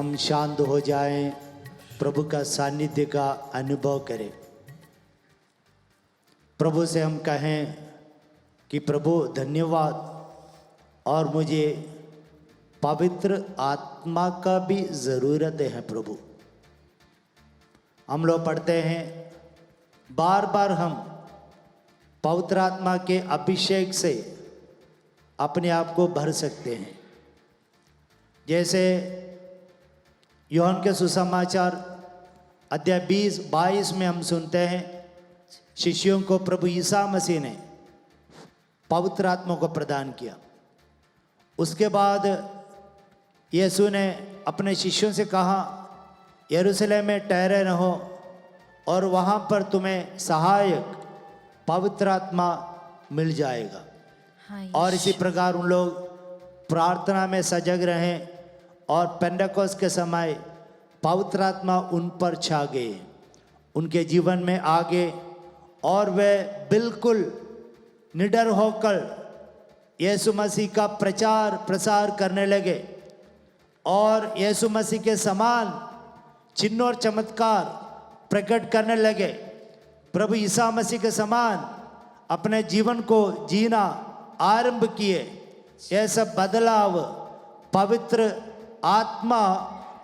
हम शांत हो जाएं, प्रभु का सानिध्य का अनुभव करें। प्रभु से हम कहें कि प्रभु धन्यवाद, और मुझे पवित्र आत्मा का भी ज़रूरत है प्रभु। हम लोग पढ़ते हैं बार बार हम पवित्र आत्मा के अभिषेक से अपने आप को भर सकते हैं। जैसे यूहन्ना के सुसमाचार अध्याय 20-22 में हम सुनते हैं, शिष्यों को प्रभु ईसा मसीह ने पवित्र आत्मा को प्रदान किया। उसके बाद यीशु ने अपने शिष्यों से कहा, यरूशलेम में ठहरे रहो और वहाँ पर तुम्हें सहायक पवित्र आत्मा मिल जाएगा। और इसी प्रकार उन लोग प्रार्थना में सजग रहें और पेंटेकोस्त के समय पवित्र आत्मा उन पर छा गए, उनके जीवन में आ गए और वे बिल्कुल निडर होकर यीशु मसीह का प्रचार प्रसार करने लगे और यीशु मसीह के समान चिन्ह और चमत्कार प्रकट करने लगे। प्रभु ईसा मसीह के समान अपने जीवन को जीना आरंभ किए। यह सब बदलाव पवित्र आत्मा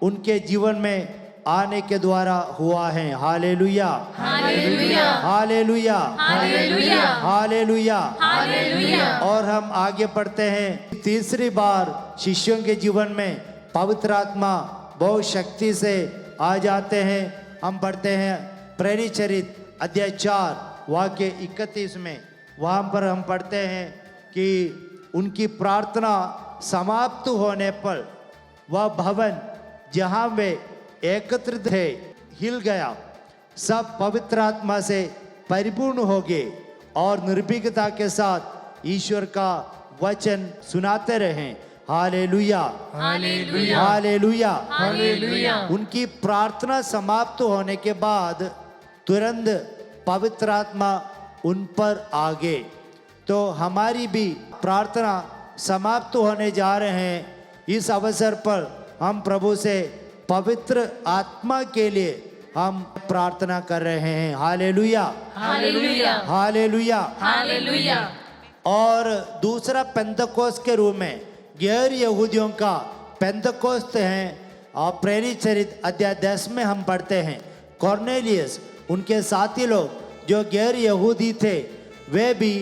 उनके जीवन में आने के द्वारा हुआ है। Hallelujah, hallelujah, hallelujah, hallelujah, hallelujah, hallelujah. और हम आगे पढ़ते हैं, तीसरी बार शिष्यों के जीवन में पवित्र आत्मा बहुत शक्ति से आ जाते हैं। हम पढ़ते हैं प्रेरित चरित अध्याय 4 वाक्य 31 में। वहाँ पर हम पढ़ते हैं कि उनकी प्रार्थना समाप्त होने पर वह भवन जहाँ वे एकत्रित थे हिल गया। सब पवित्र आत्मा से परिपूर्ण हो गए और निर्भीकता के साथ ईश्वर का वचन सुनाते रहे। Hallelujah, hallelujah, hallelujah, hallelujah. उनकी प्रार्थना समाप्त होने के बाद तुरंत पवित्र आत्मा उन पर आ गए। तो हमारी भी प्रार्थना समाप्त होने जा रहे हैं। इस अवसर पर हम प्रभु से पवित्र आत्मा के लिए हम प्रार्थना कर रहे हैं। Hallelujah, hallelujah, hallelujah, hallelujah. और दूसरा पेंतकोस्त के रूप में गैर यहूदियों का पेंतकोस्त है। और प्रेरित चरित अध्याय 10 में हम पढ़ते हैं, कॉर्नेलियस उनके साथी लोग जो गैर यहूदी थे वे भी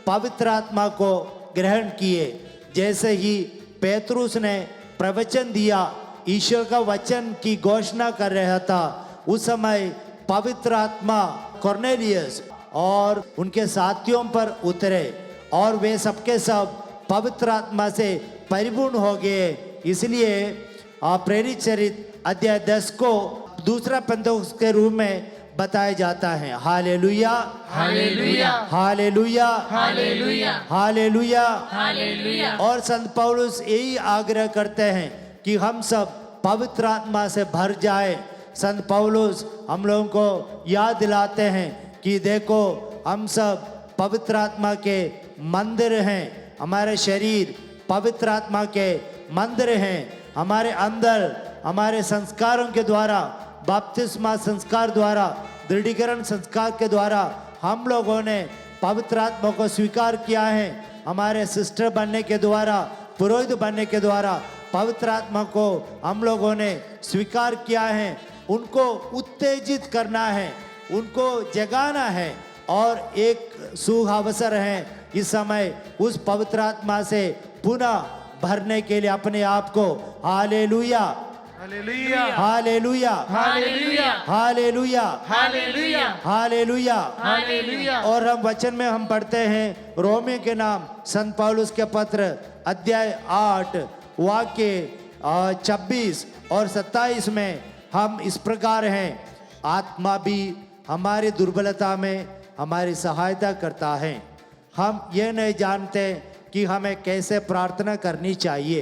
पवित्र आत्मा को ग्रहण किए। जैसे ही पेतरुस ने प्रवचन दिया, ईश्वर का वचन की घोषणा कर रहा था, उस समय पवित्र आत्मा कॉर्नेलियस और उनके साथियों पर उतरे और वे सबके सब पवित्र आत्मा से परिपूर्ण हो गए। इसलिए प्रेरित चरित अध्याय 10 को दूसरा पेंतकोस्त के रूप में बताया जाता है। Hallelujah, hallelujah, hallelujah, hallelujah, hallelujah. Hallelujah. और संत पौलुस यही आग्रह करते हैं कि हम सब पवित्र आत्मा से भर जाए। संत पौलुस हम लोगों को याद दिलाते हैं कि देखो हम सब पवित्र आत्मा के मंदिर हैं। हमारे शरीर पवित्र आत्मा के मंदिर हैं। हमारे अंदर हमारे संस्कारों के द्वारा, बपतिस्मा संस्कार द्वारा, दृढ़ीकरण संस्कार के द्वारा हम लोगों ने पवित्र आत्मा को स्वीकार किया है। हमारे सिस्टर बनने के द्वारा, पुरोहित बनने के द्वारा पवित्र आत्मा को हम लोगों ने स्वीकार किया है। उनको उत्तेजित करना है, उनको जगाना है और एक शुभ अवसर है इस समय उस पवित्र आत्मा से पुनः भरने के लिए अपने आप को। Hallelujah, hallelujah, hallelujah, hallelujah, hallelujah, hallelujah, hallelujah. Hallelujah. और हम वचन में हम पढ़ते हैं रोमियो के नाम संत पौलुस के पत्र अध्याय 8 वाक्य 26 और 27 में हम इस प्रकार हैं, आत्मा भी हमारी दुर्बलता में हमारी सहायता करता है। हम ये नहीं जानते कि हमें कैसे प्रार्थना करनी चाहिए,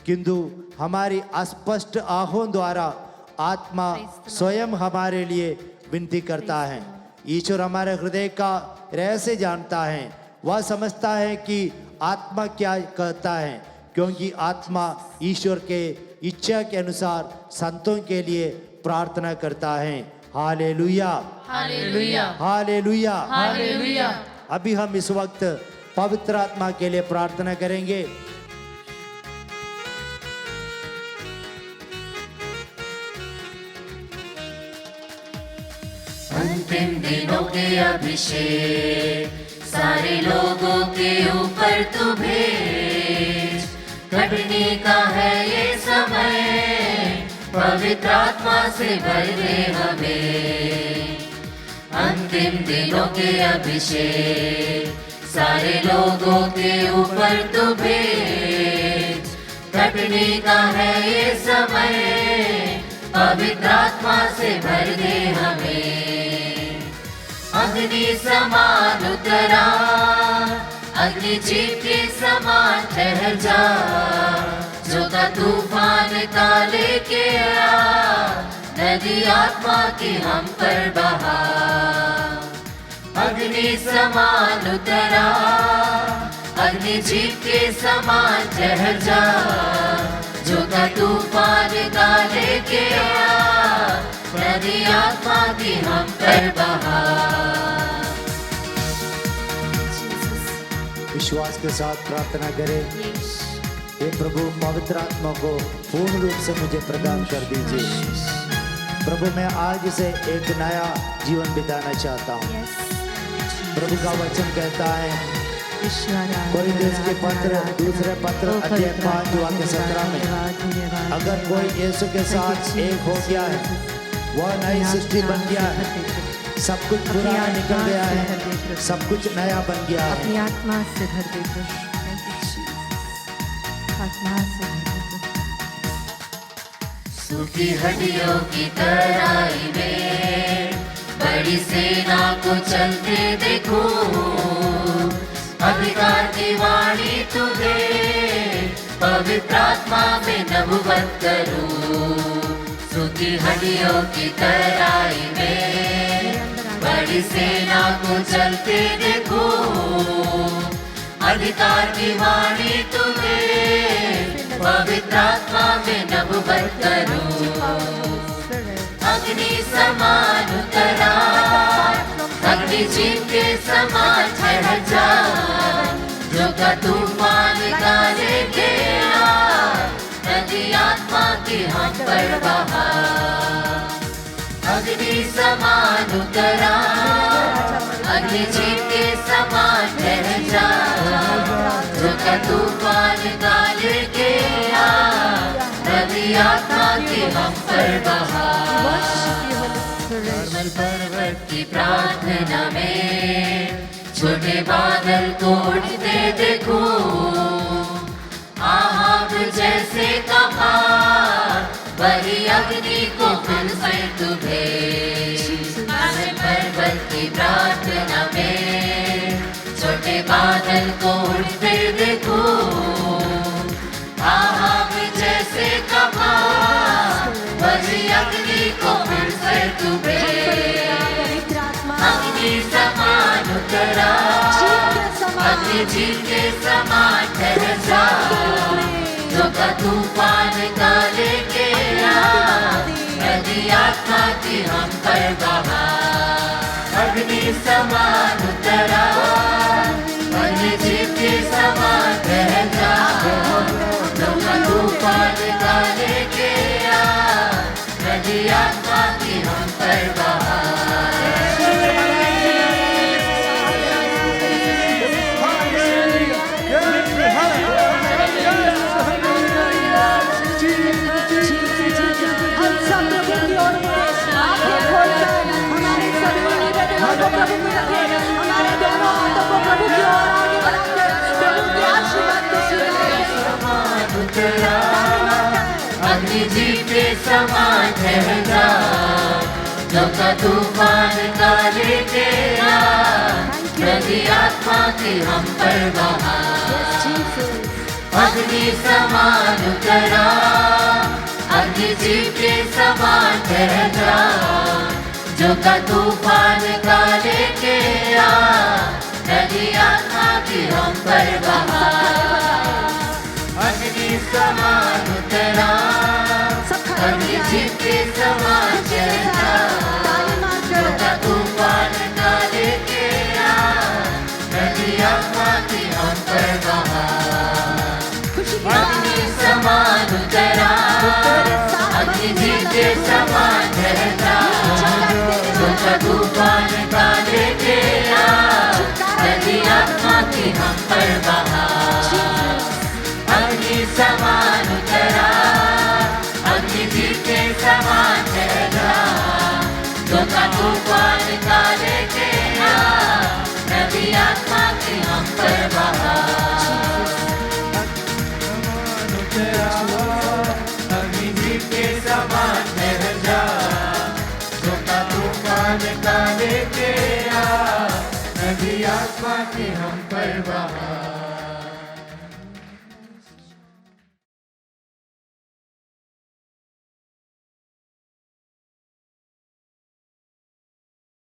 किंतु हमारी अस्पष्ट आहों द्वारा आत्मा स्वयं हमारे लिए विनती करता है। ईश्वर हमारे हृदय का रहस्य जानता है। वह समझता है कि आत्मा क्या कहता है, क्योंकि आत्मा ईश्वर के इच्छा के अनुसार संतों के लिए प्रार्थना करता है। Hallelujah, hallelujah, hallelujah. हालेलुया। अभी हम इस वक्त पवित्र आत्मा के लिए प्रार्थना करेंगे। अंतिम दिनों के अभिषेक सारे लोगों के ऊपर तू भेज, कटने का है ये समय, पवित्र आत्मा से भर दे हमें। अंतिम दिनों के अभिषेक सारे लोगों के ऊपर तू भेज, कटने का है ये समय, पवित्र आत्मा से भर दे हमें। अग्नि समान उतरा, अग्नि जीव के समान ठहर जा, जो का तूफान का लेके आ, नदी आत्मा की हम पर बहा। अग्नि समान उतरा, अग्नि जीव के समान ठहर जा, जो का तूफान का लेके आ, नदी आत्मा की हम पर बहा। विश्वास के साथ प्रार्थना करें। हे प्रभु, पवित्र आत्मा को पूर्ण रूप से मुझे प्रदान कर दीजिए। प्रभु, मैं आज से एक नया जीवन बिताना चाहता हूँ। प्रभु का वचन कहता है कोरिन्थियों के पत्र दूसरे पत्र अध्याय 5 वाक्य 17 में, अगर कोई यीशु के साथ एक हो गया है, वह नई सृष्टि बन गया है, सब कुछ पुराना निकल गया है, सब कुछ नया बन गया है। अपनी आत्मा से भर दे प्रभु, आत्मा से भर दे। सूखी हड्डियों की तराई में बड़ी सेना को चलते देखो, अधिकार की वाणी तुझे, पवित्र आत्मा में नबुवत करूं। सूखी हड्डियों की तराई में बड़ी सेना को चलते देखो, अधिकार की वाणी तुझे, पवित्र आत्मा में नबुवत करूं। अग्नि समान उतरा, अग्नि जीव के समान ठहर जा, जो का तूफान का लेके आ, नदी आत्मा की हम पर बहा। अग्नि समान उतरा, अग्नि जीव के समान ठहर जा, जो का तूफान का लेके आ, नदी आत्मा की हम पर बहा। पर्वत की प्रार्थना में छोटे बादल को उठते देखो, आग जैसे कहा, वही अग्नि को फिर से तुम्हें। पर्वत की प्रार्थना में छोटे बादल को उठते देखो, आग जैसे कहा, वही अग्नि को फिर से तुम्हें। अग्नि समान उतरा, अग्नि जीव के समान ठहर जा, जो का तूफान का लेके आ, नदी आत्मा की हम पर बहा। अग्नि समान उतरा, अग्नि जीव के समान ठहर जा, जो का तूफान का लेके आ, नदी आत्मा की हम पर बहा। हमारे दोनों हाथों को प्रभु की ओर आगे बढ़ाकर प्रभु की आशीर्वाद को स्वीकार करें। अग्नि जीव के समान ठहर जा, जो का तूफान का लेके आ, नदी आत्मा की हम पर बहा। अग्नि समान उतरा, अग्नि जीव के समान ठहर जा, जो का तूफान का लेके आ, नदी आत्मा की हम पर बहा। छिप के